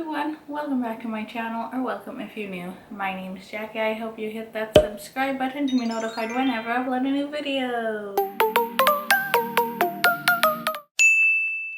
everyone, welcome back to my channel, or welcome if you're new. My name is Jackie. I hope you hit that subscribe button to be notified whenever I upload a new video.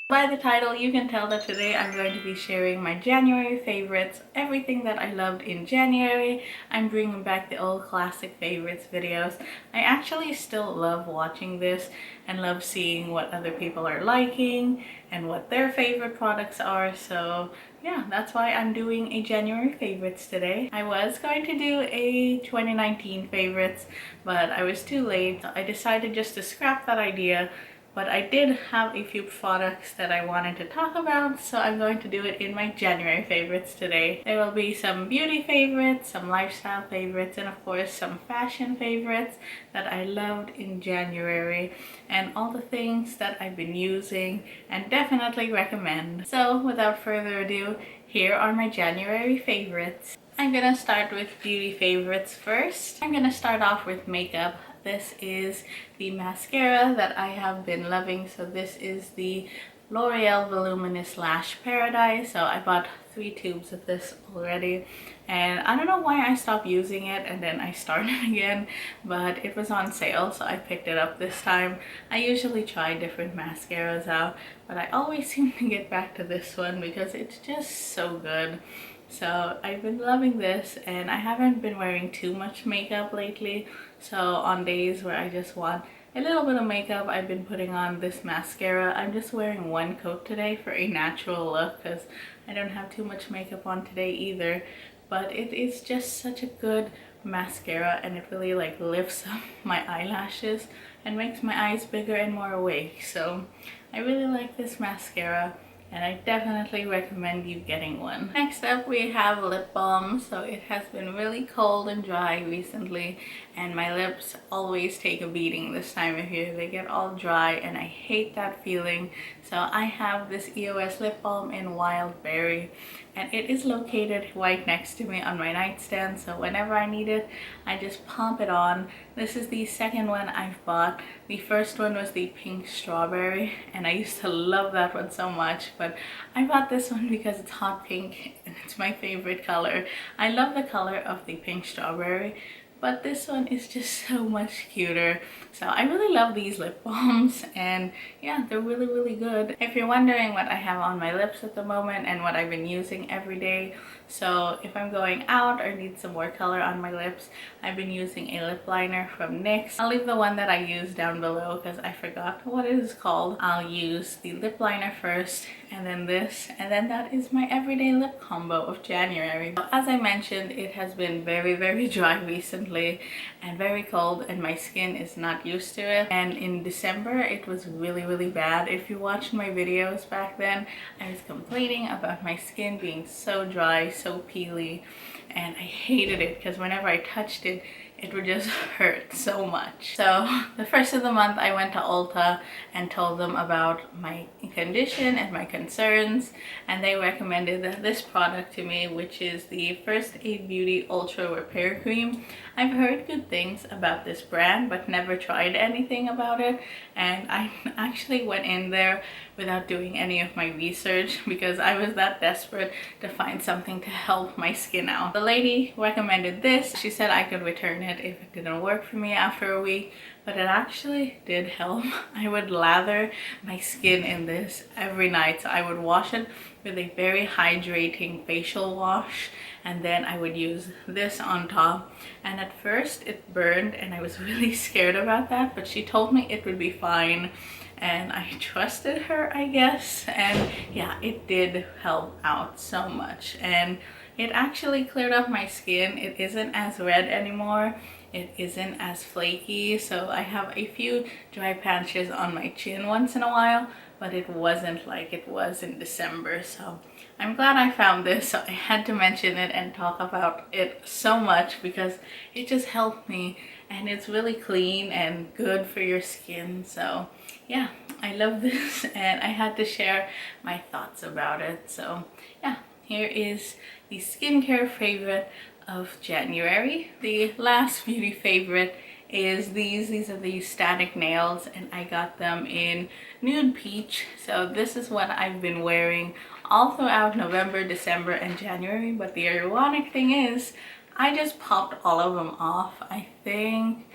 By the title, you can tell that today I'm going to be sharing my January favorites, everything that I loved in January. I'm bringing back the old classic favorites videos. I actually still love watching this and love seeing what other people are liking and what their favorite products are. So yeah, that's why I'm doing a January favorites today. I was going to do a 2019 favorites, but I was too late. So I decided just to scrap that idea. But I did have a few products that I wanted to talk about, so I'm going to do it in my January favorites today. There will be some beauty favorites, some lifestyle favorites, and of course some fashion favorites that I loved in January, and all the things that I've been using and definitely recommend. So without further ado, here are my January favorites. I'm gonna start with beauty favorites first. I'm gonna start off with makeup. This is the mascara that I have been loving. So this is the L'Oreal Voluminous Lash Paradise. So I bought 3 tubes of this already, and I don't know why I stopped using it and then I started again, but it was on sale, so I picked it up this time. I usually try different mascaras out, but I always seem to get back to this one because it's just so good. So I've been loving this, and I haven't been wearing too much makeup lately. So on days where I just want a little bit of makeup, I've been putting on this mascara. I'm just wearing one coat today for a natural look because I don't have too much makeup on today either. But it is just such a good mascara, and it really like lifts up my eyelashes and makes my eyes bigger and more awake. So I really like this mascara, and I definitely recommend you getting one. Next up, we have lip balm. So it has been really cold and dry recently, and my lips always take a beating this time of year. They get all dry, and I hate that feeling. So I have this EOS lip balm in Wild Berry, and it is located right next to me on my nightstand. So whenever I need it, I just pump it on. This is the second one I've bought. The first one was the pink strawberry, and I used to love that one so much, but I bought this one because it's hot pink and it's my favorite color. I love the color of the pink strawberry, but this one is just so much cuter. So I really love these lip balms, and yeah, they're really good. If you're wondering what I have on my lips at the moment and what I've been using every day, so if I'm going out or need some more color on my lips, I've been using a lip liner from NYX. I'll leave the one that I use down below because I forgot what it is called. I'll use the lip liner first, and then this, and then that is my everyday lip combo of January. So as I mentioned, it has been very dry recently and very cold, and my skin is not used to it. And in December, it was really bad. If you watched my videos back then, I was complaining about my skin being so dry, so peely, and I hated it because whenever I touched it, it would just hurt so much. So the first of the month, I went to Ulta and told them about my condition and my concerns, and they recommended this product to me, which is the First Aid Beauty Ultra Repair Cream. I've heard good things about this brand but never tried anything about it, and I actually went in there without doing any of my research because I was that desperate to find something to help my skin out. The lady recommended this. She said I could return it if it didn't work for me after a week, but it actually did help. I would lather my skin in this every night. So I would wash it with a very hydrating facial wash, and then I would use this on top. And at first it burned, and I was really scared about that, but she told me it would be fine, and I trusted her, I guess. And yeah, it did help out so much, and it actually cleared up my skin. It isn't as red anymore. It isn't as flaky. So I have a few dry patches on my chin once in a while, but it wasn't like it was in December. So I'm glad I found this. So I had to mention it and talk about it so much because it just helped me, and it's really clean and good for your skin. So yeah, I love this, and I had to share my thoughts about it. So yeah, here is the skincare favorite of January. The last beauty favorite is these are the static nails, and I got them in nude peach. So this is what I've been wearing all throughout November, December, and January. But the ironic thing is, I just popped all of them off, I think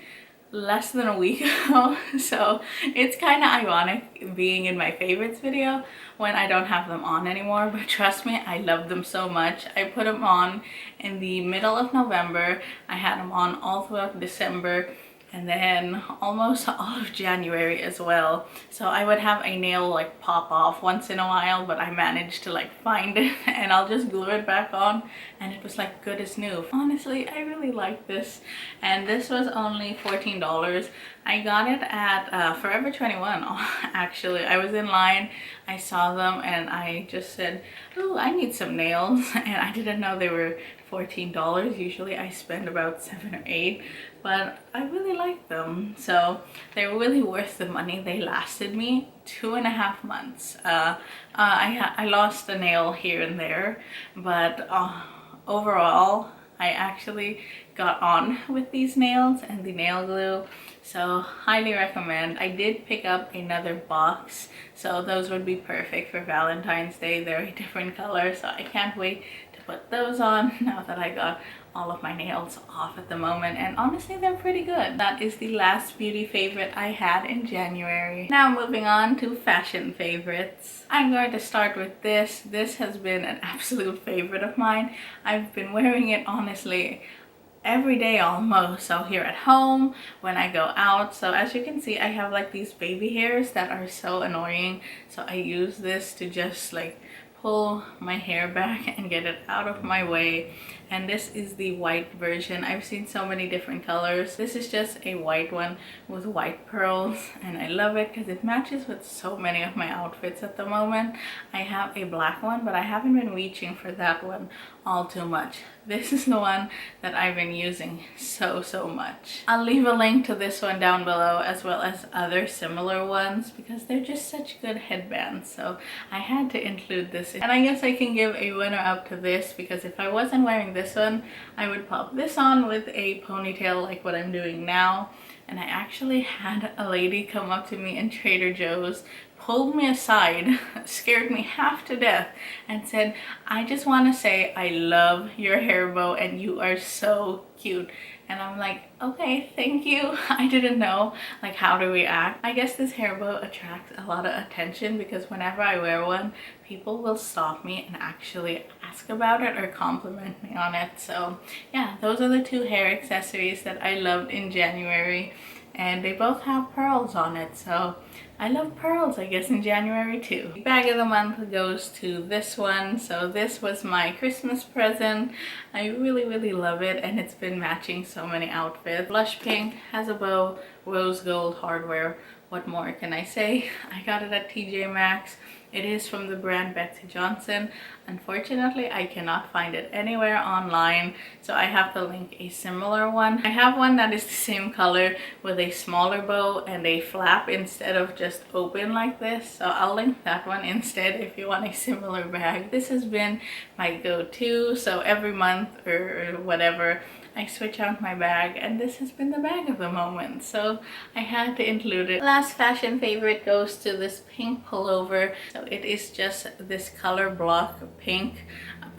less than a week ago. So it's kind of ironic being in my favorites video when I don't have them on anymore, but trust me, I love them so much. I put them on in the middle of November, I had them on all throughout December, and then almost all of January as well. So I would have a nail like pop off once in a while, but I managed to like find it and I'll just glue it back on, and it was like good as new. Honestly, I really like this, and this was only $14. I got it at Forever 21 actually. I was in line, I saw them, and I just said, oh, I need some nails, and I didn't know they were $14. Usually I spend about $7 or $8, but I really like them, so they're really worth the money. They lasted me 2.5 months. I lost a nail here and there, but overall I actually got on with these nails and the nail glue, so highly recommend. I did pick up another box, so those would be perfect for Valentine's Day. They're a different color, so I can't wait to put those on now that I got all of my nails off at the moment, and honestly they're pretty good. That is the last beauty favorite I had in January. Now moving on to fashion favorites. I'm going to start with this. This has been an absolute favorite of mine. I've been wearing it honestly every day almost, so here at home, when I go out. So as you can see, I have like these baby hairs that are so annoying, so I use this to just like pull my hair back and get it out of my way. And this is the white version. I've seen so many different colors. This is just a white one with white pearls, and I love it because it matches with so many of my outfits at the moment. I have a black one, but I haven't been reaching for that one all too much. This is the one that I've been using so much. I'll leave a link to this one down below, as well as other similar ones, because they're just such good headbands, so I had to include this. And I guess I can give a winner up to this, because if I wasn't wearing this one, I would pop this on with a ponytail like what I'm doing now. And I actually had a lady come up to me in Trader Joe's, pulled me aside, scared me half to death, and said, I just want to say I love your hair bow and you are so cute. And I'm like, okay, thank you. I didn't know like how to react. I guess this hair bow attracts a lot of attention, because whenever I wear one, people will stop me and actually ask about it or compliment me on it. So yeah, those are the two hair accessories that I loved in January, and they both have pearls on it, so I love pearls, I guess, in January too. The bag of the month goes to this one. So this was my Christmas present. I really love it, and it's been matching so many outfits. Blush pink, has a bow, rose gold hardware. What more can I say? I got it at TJ Maxx. It is from the brand Betsy Johnson. Unfortunately, I cannot find it anywhere online, so I have to link a similar one. I have one that is the same color with a smaller bow and a flap instead of just open like this, so I'll link that one instead if you want a similar bag. This has been my go-to, so every month or whatever, I switch out my bag, and this has been the bag of the moment, so I had to include it. Last fashion favorite goes to this pink pullover. So it is just this color block pink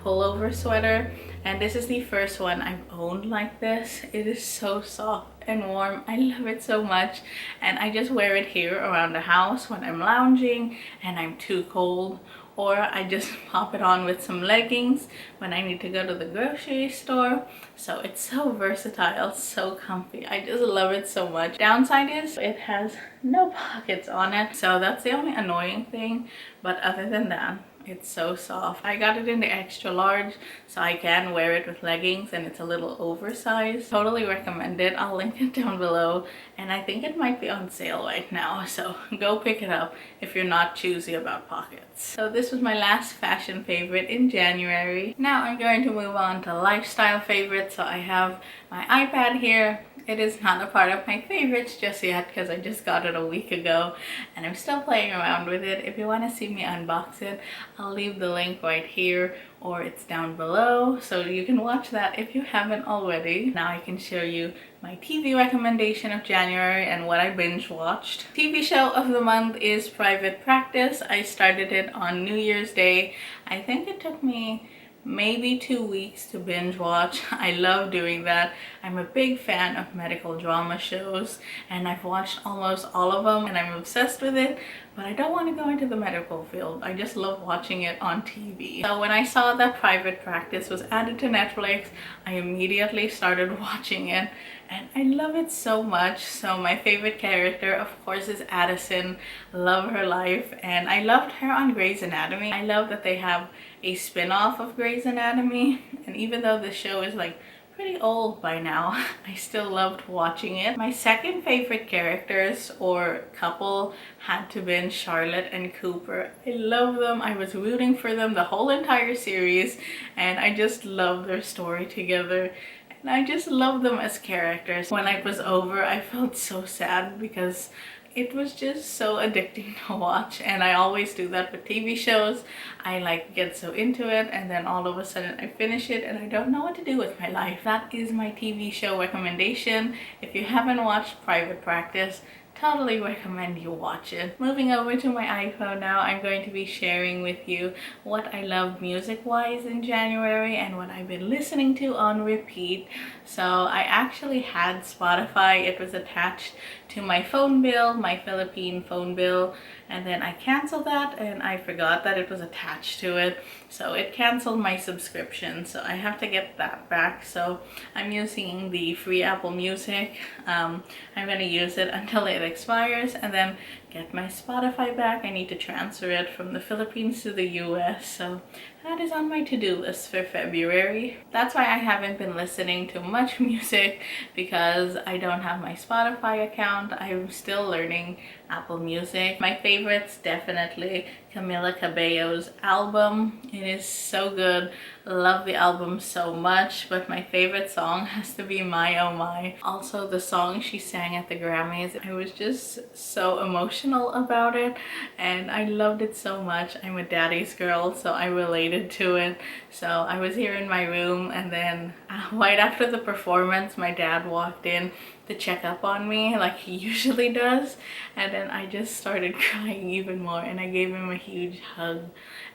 pullover sweater, and this is the first one I've owned like this. It is so soft and warm. I love it so much, and I just wear it here around the house when I'm lounging and I'm too cold, or I just pop it on with some leggings when I need to go to the grocery store. So it's so versatile, so comfy. I just love it so much. Downside is it has no pockets on it, so that's the only annoying thing, but other than that, it's so soft. I got it in the extra large, so I can wear it with leggings, and it's a little oversized. Totally recommend it. I'll link it down below, and I think it might be on sale right now, so go pick it up if you're not choosy about pockets. So this was my last fashion favorite in January. Now I'm going to move on to lifestyle favorites. So I have my iPad here. it is not a part of my favorites just yet because I just got it a week ago and I'm still playing around with it. If you want to see me unbox it, I'll leave the link right here or it's down below, so you can watch that if you haven't already. Now I can show you my TV recommendation of January and what I binge watched. TV show of the month is Private Practice. I started it on New Year's Day. I think it took me maybe 2 weeks to binge watch. I love doing that. I'm a big fan of medical drama shows and I've watched almost all of them and I'm obsessed with it, but I don't want to go into the medical field. I just love watching it on TV. So when I saw that Private Practice was added to Netflix, I immediately started watching it and I love it so much. So my favorite character of course is Addison. Love her life, and I loved her on Grey's Anatomy. I love that they have a spin-off of Grey's Anatomy, and even though the show is like pretty old by now, I still loved watching it. My second favorite characters or couple had to be Charlotte and Cooper. I love them. I was rooting for them the whole entire series and I just love their story together. And I just love them as characters. When it was over, I felt so sad because it was just so addicting to watch, and I always do that with TV shows. I like get so into it and then all of a sudden I finish it and I don't know what to do with my life. That is my TV show recommendation. If you haven't watched Private Practice, totally recommend you watch it. Moving over to my iPhone now, I'm going to be sharing with you what I love music wise in January and what I've been listening to on repeat. So I actually had Spotify. It was attached to my phone bill, my Philippine phone bill, and then I canceled that and I forgot that it was attached to it, so it canceled my subscription, so I have to get that back. So I'm using the free Apple Music. I'm gonna use it until it expires and then get my Spotify back. I need to transfer it from the Philippines to the US, so that is on my to-do list for February. That's why I haven't been listening to much music, because I don't have my Spotify account. I'm still learning Apple Music. My favorites, definitely Camilla Cabello's album. It is so good. Love the album so much, but my favorite song has to be My Oh My. Also the song she sang at the Grammys, I was just so emotional about it and I loved it so much. I'm a daddy's girl, so I related to it. So I was here in my room and then right after the performance my dad walked in to check up on me like he usually does, and then I just started crying even more and I gave him a huge hug.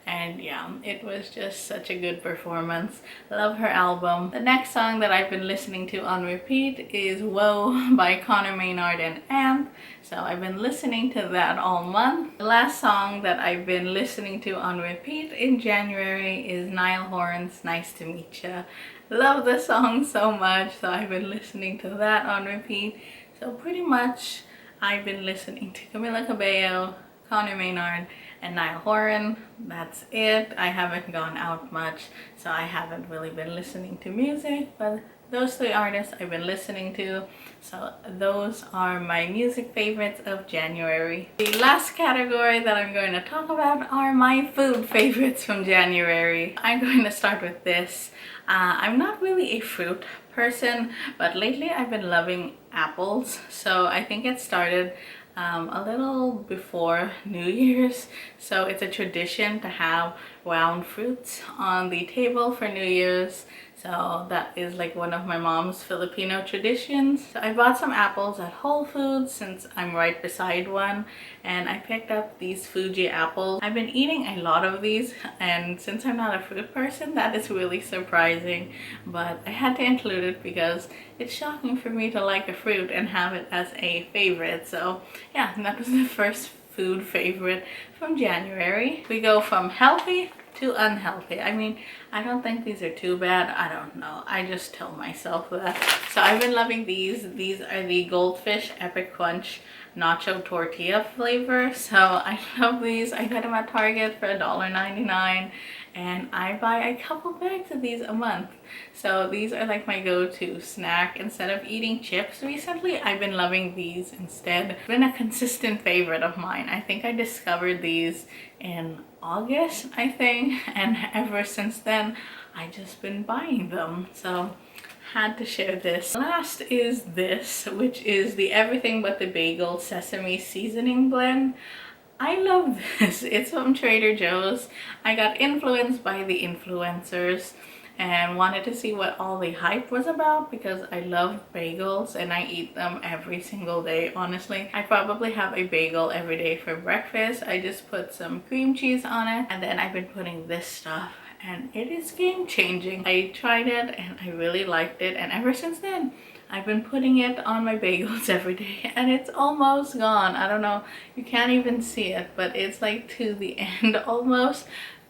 And yeah, it was just such a good performance. Love her album. The next song that I've been listening to on repeat is Woah by Conor, Maynard and Anth. So I've been listening to that all month. The last song that I've been listening to on repeat in January is Niall Horan's Nice to Meet Ya. Love the song so much, so I've been listening to that on repeat. So pretty much I've been listening to Camilla Cabello, Conor Maynard and Niall Horan. That's it. I haven't gone out much, so I haven't really been listening to music, but those three artists I've been listening to. So those are my music favorites of January. The last category that I'm going to talk about are my food favorites from January. I'm going to start with this. I'm not really a fruit person, but lately I've been loving apples. So I think it started a little before New Year's, so it's a tradition to have round fruits on the table for New Year's. So that is like one of my mom's Filipino traditions. So I bought some apples at Whole Foods since I'm right beside one, and I picked up these Fuji apples. I've been eating a lot of these, and since I'm not a fruit person, that is really surprising, but I had to include it because it's shocking for me to like a fruit and have it as a favorite. So yeah, that was the first food favorite from January. We go from healthy to unhealthy. I mean, I don't think these are too bad. I don't know. I just tell myself that. So I've been loving these. These are the Goldfish Epic Crunch Nacho Tortilla flavor. So I love these. I got them at Target for $1.99 and I buy a couple bags of these a month. So these are like my go-to snack. Instead of eating chips recently, I've been loving these instead. It's been a consistent favorite of mine. I think I discovered these in August, I think, and ever since then I just been buying them. So had to share this. Last is this, which is the Everything But the Bagel Sesame Seasoning Blend. I love this. It's from Trader Joe's. I got influenced by the influencers and wanted to see what all the hype was about because I love bagels and I eat them every single day. Honestly, I probably have a bagel every day for breakfast. I just put some cream cheese on it, and then I've been putting this stuff and it is game changing. I tried it and I really liked it, and ever since then I've been putting it on my bagels every day and it's almost gone. I don't know, you can't even see it, but it's like to the end almost.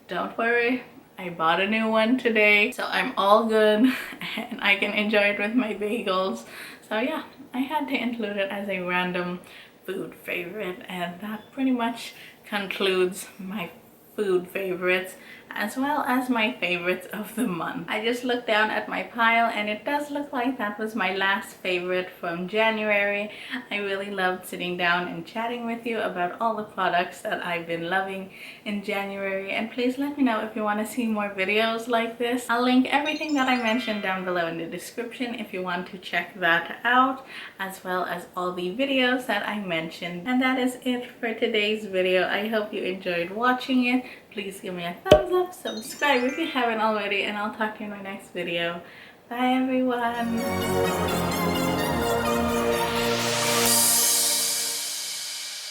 Don't worry, I bought a new one today, so I'm all good and I can enjoy it with my bagels. So yeah, I had to include it as a random food favorite, and that pretty much concludes my food favorites as well as my favorites of the month. I just looked down at my pile and it does look like that was my last favorite from January. I really loved sitting down and chatting with you about all the products that I've been loving in January, and please let me know if you want to see more videos like this. I'll link everything that I mentioned down below in the description if you want to check that out, as well as all the videos that I mentioned. And that is it for today's video. I hope you enjoyed watching it. Please give me a thumbs up, subscribe if you haven't already, and I'll talk to you in my next video. Bye everyone!